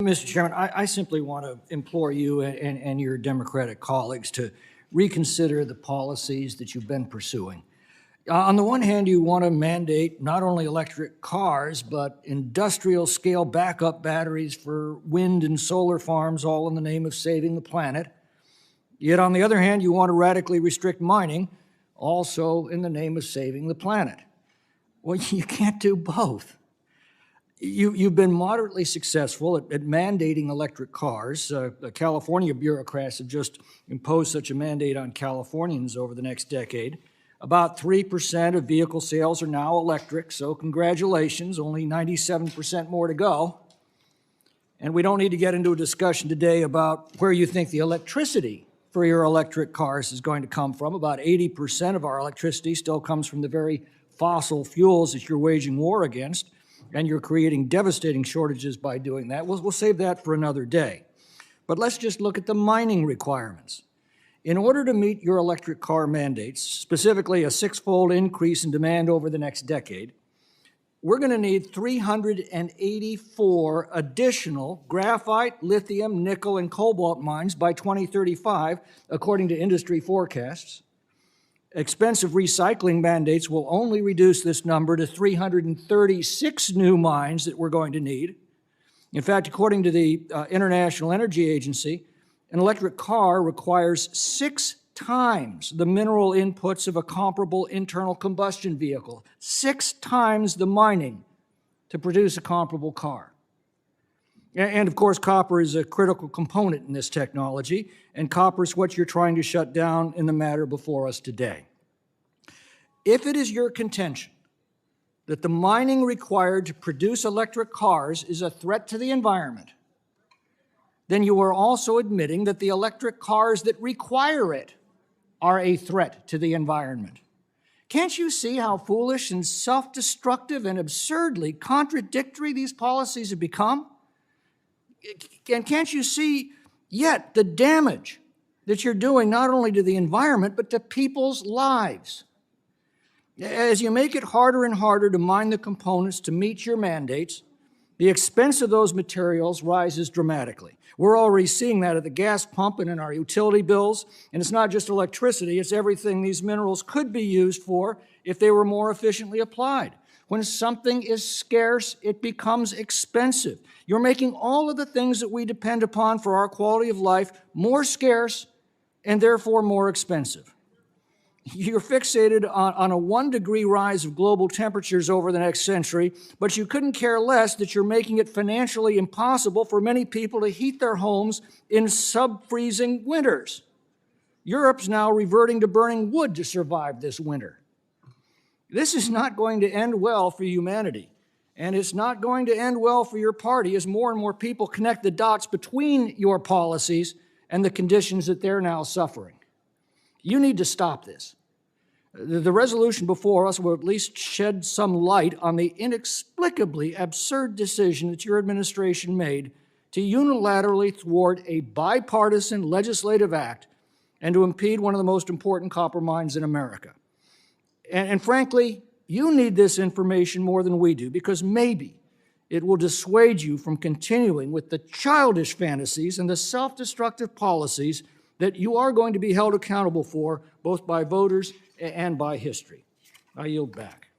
Mr. Chairman, I simply want to implore you and your Democratic colleagues to reconsider the policies that you've been pursuing. On the one hand, you want to mandate not only electric cars, but industrial-scale backup batteries for wind and solar farms, all in the name of saving the planet. Yet on the other hand, you want to radically restrict mining, also in the name of saving the planet. Well, you can't do both. You've been moderately successful at mandating electric cars. The California bureaucrats have just imposed such a mandate on Californians over the next decade. About 3% of vehicle sales are now electric, so congratulations, only 97% more to go. And we don't need to get into a discussion today about where you think the electricity for your electric cars is going to come from. About 80% of our electricity still comes from the very fossil fuels that you're waging war against, and you're creating devastating shortages by doing that. We'll save that for another day. But let's just look at the mining requirements. In order to meet your electric car mandates, specifically a six-fold increase in demand over the next decade, we're going to need 384 additional graphite, lithium, nickel, and cobalt mines by 2035, according to industry forecasts. Expensive recycling mandates will only reduce this number to 336 new mines that we're going to need. In fact, according to the International Energy Agency, an electric car requires 6 times the mineral inputs of a comparable internal combustion vehicle, 6 times the mining to produce a comparable car. And of course, copper is a critical component in this technology, and copper is what you're trying to shut down in the matter before us today. If it is your contention that the mining required to produce electric cars is a threat to the environment, then you are also admitting that the electric cars that require it are a threat to the environment. Can't you see how foolish and self-destructive and absurdly contradictory these policies have become? And can't you see yet the damage that you're doing not only to the environment, but to people's lives? As you make it harder and harder to mine the components to meet your mandates, the expense of those materials rises dramatically. We're already seeing that at the gas pump and in our utility bills, and it's not just electricity, it's everything these minerals could be used for if they were more efficiently applied. When something is scarce, it becomes expensive. You're making all of the things that we depend upon for our quality of life more scarce and therefore more expensive. You're fixated on a 1-degree rise of global temperatures over the next century, but you couldn't care less that you're making it financially impossible for many people to heat their homes in sub-freezing winters. Europe's now reverting to burning wood to survive this winter. This is not going to end well for humanity, and it's not going to end well for your party as more and more people connect the dots between your policies and the conditions that they're now suffering. You need to stop this. The resolution before us will at least shed some light on the inexplicably absurd decision that your administration made to unilaterally thwart a bipartisan legislative act and to impede one of the most important copper mines in America. And frankly, you need this information more than we do, because maybe it will dissuade you from continuing with the childish fantasies and the self-destructive policies that you are going to be held accountable for, both by voters and by history. I yield back.